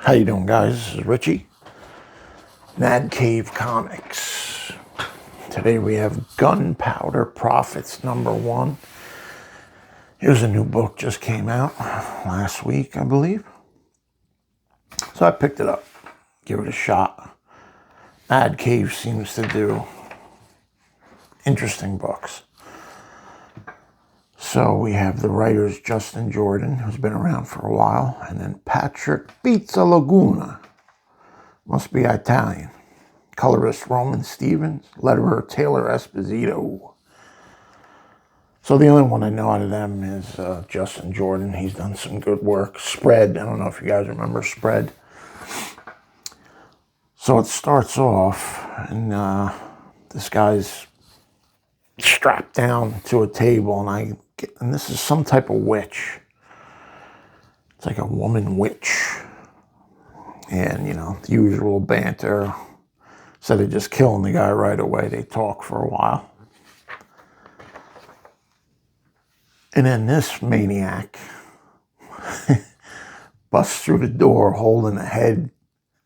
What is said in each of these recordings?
How you doing, guys? This is Richie, Mad Cave Comics. Today we have Gunpowder Profits #1. Here's a new book, just came out last week, I believe. So I picked it up, give it a shot. Mad Cave seems to do interesting books. So we have the writers Justin Jordan, who's been around for a while, and then Patrick Pizzalunga, must be Italian. Colorist Roman Stevens, letterer Taylor Esposito. So the only one I know out of them is Justin Jordan. He's done some good work. Spread, I don't know if you guys remember Spread. So it starts off, and this guy's strapped down to a table, and this is some type of witch. It's like a woman witch. And, the usual banter. Instead of just killing the guy right away, they talk for a while. And then this maniac busts through the door holding a head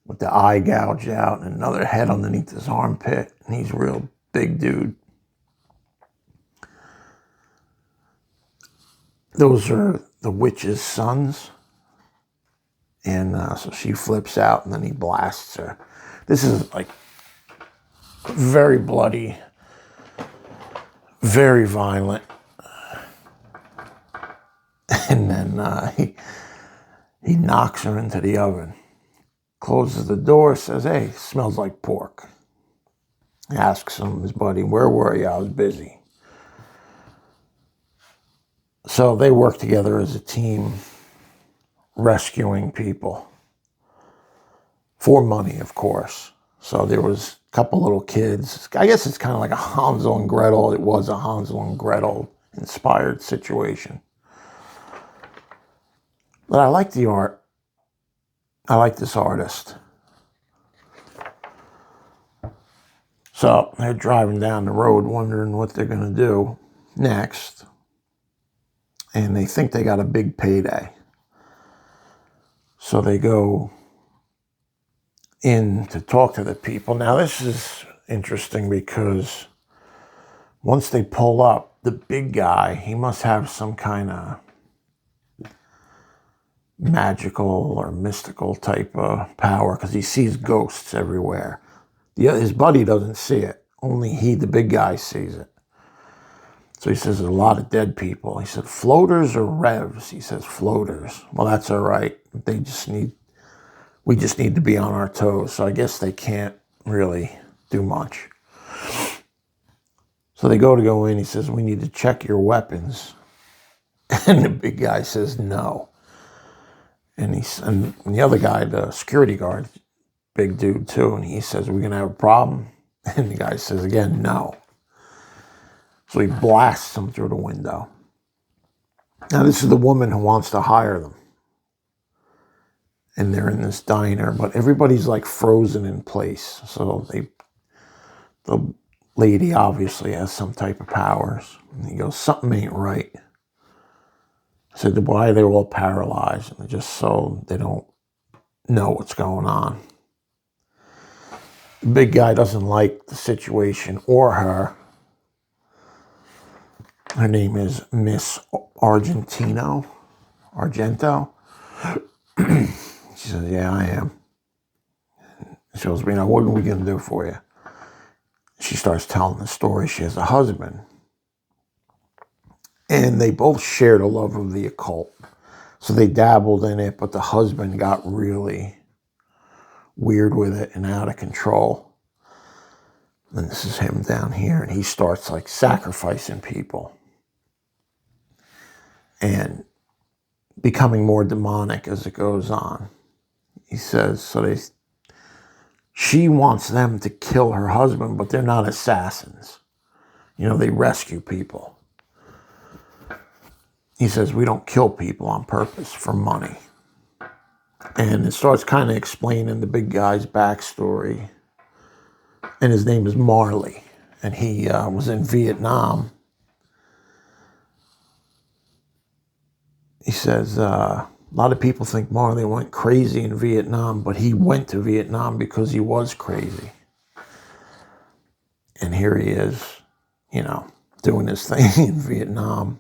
with the eye gouged out and another head underneath his armpit. And he's a real big dude. Those are the witch's sons. And so she flips out and then he blasts her. This is like very bloody, very violent. And then he knocks her into the oven. Closes the door, says, "Hey, smells like pork." He asks him, his buddy, "Where were you?" "I was busy." So they work together as a team, rescuing people. For money, of course. So there was a couple little kids. I guess it's kind of like a Hansel and Gretel. It was a Hansel and Gretel inspired situation. But I like the art. I like this artist. So they're driving down the road wondering what they're going to do next. And they think they got a big payday. So they go in to talk to the people. Now this is interesting because once they pull up, the big guy, he must have some kind of magical or mystical type of power because he sees ghosts everywhere. His buddy doesn't see it. Only he, the big guy, sees it. So he says, "There's a lot of dead people." He said, "Floaters or revs?" He says, "Floaters." "Well, that's all right. We just need to be on our toes." So I guess they can't really do much. So they go in. He says, "We need to check your weapons." And the big guy says, "No." And the other guy, the security guard, big dude too, and he says, "We're going to have a problem." And the guy says again, "No." So he blasts them through the window. Now this is the woman who wants to hire them. And they're in this diner, but everybody's like frozen in place. So the lady obviously has some type of powers. And he goes, "Something ain't right." I said, "Why are they all paralyzed?" And just so they don't know what's going on. The big guy doesn't like the situation or her. Her name is Miss Argento. She says, "Yeah, I am." She goes, "What are we going to do for you?" She starts telling the story. She has a husband. And they both shared a love of the occult. So they dabbled in it, but the husband got really weird with it and out of control. And this is him down here, and he starts like sacrificing people. And becoming more demonic as it goes on. He says, she wants them to kill her husband, but they're not assassins. They rescue people. He says, "We don't kill people on purpose for money." And it starts kind of explaining the big guy's backstory. And his name is Marley. And he was in Vietnam. He says, A lot of people think Marley went crazy in Vietnam, but he went to Vietnam because he was crazy. And here he is, doing his thing in Vietnam.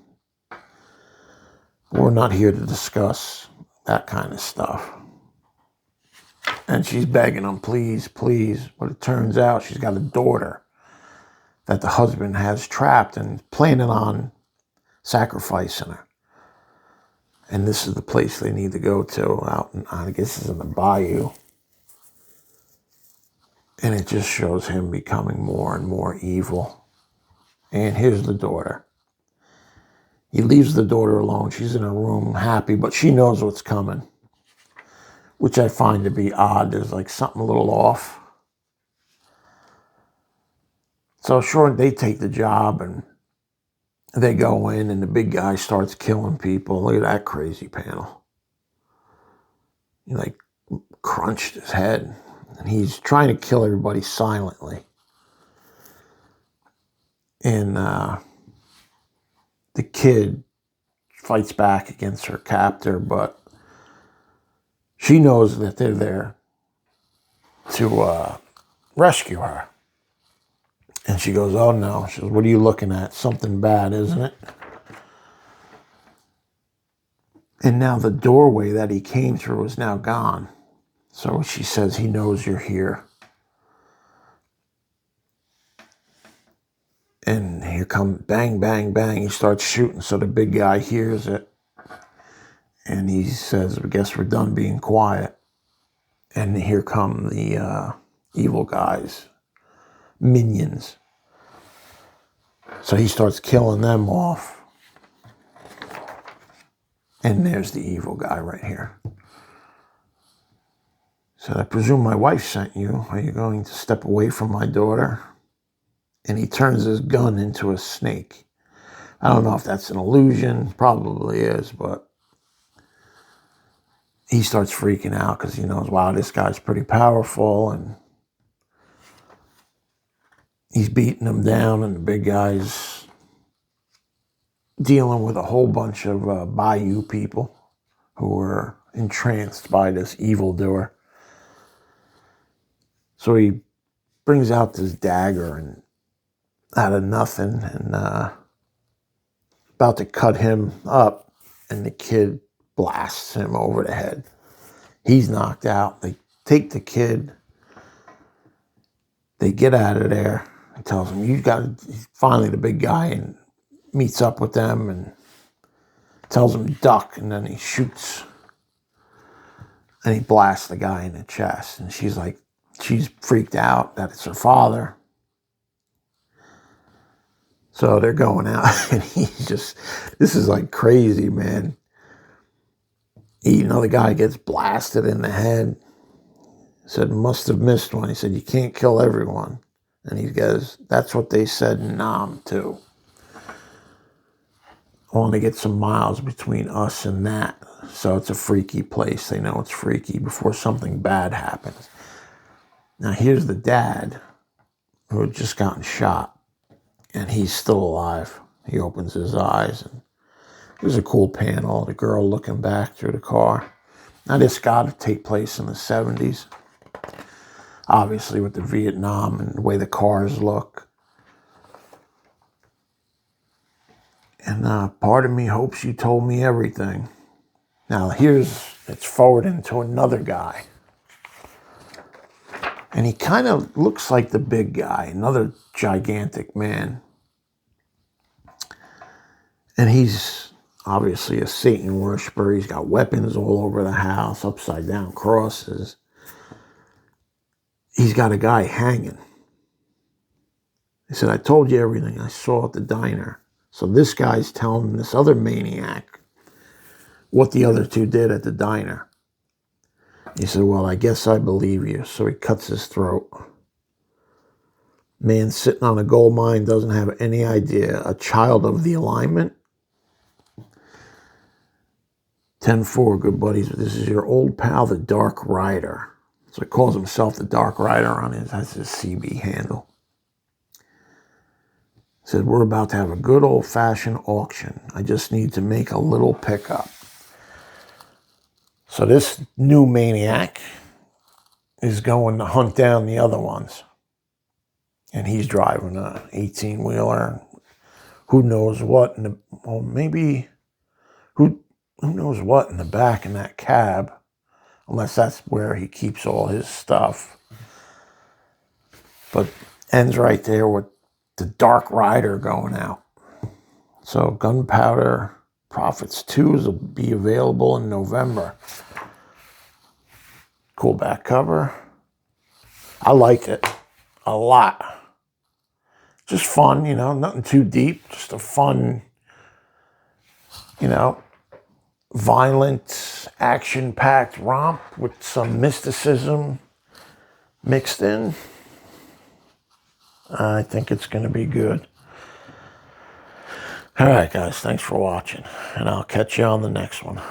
We're not here to discuss that kind of stuff. And she's begging him, please, please. But it turns out she's got a daughter that the husband has trapped and planning on sacrificing her. And this is the place they need to go to, out in, I guess it's in the bayou. And it just shows him becoming more and more evil. And here's the daughter. He leaves the daughter alone. She's in her room happy, but she knows what's coming, which I find to be odd. There's like something a little off. So sure, they take the job and they go in and the big guy starts killing people. Look at that crazy panel. He like crunched his head and he's trying to kill everybody silently. And the kid fights back against her captor, but she knows that they're there to rescue her. And she goes, oh no. She goes, what are you looking at? Something bad, isn't it? And now the doorway that he came through is now gone. So she says, he knows you're here. And here comes bang, bang, bang. He starts shooting, so the big guy hears it. And he says, I guess we're done being quiet. And here come the evil guys. Minions. So he starts killing them off. And there's the evil guy right here. So I presume my wife sent you. Are you going to step away from my daughter? And he turns his gun into a snake. I don't know if that's an illusion. Probably is, but he starts freaking out because he knows, wow, this guy's pretty powerful. And he's beating him down, and the big guy's dealing with a whole bunch of bayou people who were entranced by this evildoer. So he brings out this dagger and out of nothing and about to cut him up, and the kid blasts him over the head. He's knocked out. They take the kid. They get out of there. He tells him, you got to, finally the big guy and meets up with them and tells him duck, and then he shoots and he blasts the guy in the chest. And she's freaked out that it's her father. So they're going out and this is like crazy, man. The guy gets blasted in the head. He said, must have missed one. He said, you can't kill everyone. And he goes, that's what they said in Nam too. I want to get some miles between us and that. So it's a freaky place. They know it's freaky before something bad happens. Now here's the dad who had just gotten shot. And he's still alive. He opens his eyes. And it was a cool panel. The girl looking back through the car. Now this got to take place in the 70s. Obviously with the Vietnam and the way the cars look. And part of me hopes you told me everything. Now it's forward into another guy. And he kind of looks like the big guy, another gigantic man. And he's obviously a Satan worshiper. He's got weapons all over the house, upside down crosses. He's got a guy hanging. He said, I told you everything I saw at the diner. So this guy's telling this other maniac what the other two did at the diner. He said, well, I guess I believe you. So he cuts his throat. Man sitting on a gold mine doesn't have any idea. A child of the alignment. 10-4, good buddies. This is your old pal, the Dark Rider. So he calls himself the Dark Rider that's his CB handle. He said, we're about to have a good old-fashioned auction. I just need to make a little pickup. So this new maniac is going to hunt down the other ones. And he's driving a 18-wheeler. Who knows what in the, well, maybe, who knows what in the back in that cab, unless that's where he keeps all his stuff. But ends right there with the Dark Rider going out. So Gunpowder Profits 2 will be available in November. Cool back cover. I liked it a lot. Just fun, you know, nothing too deep. Just a fun, you know, violent, action-packed romp with some mysticism mixed in. I think it's going to be good. All right, guys, thanks for watching, and I'll catch you on the next one.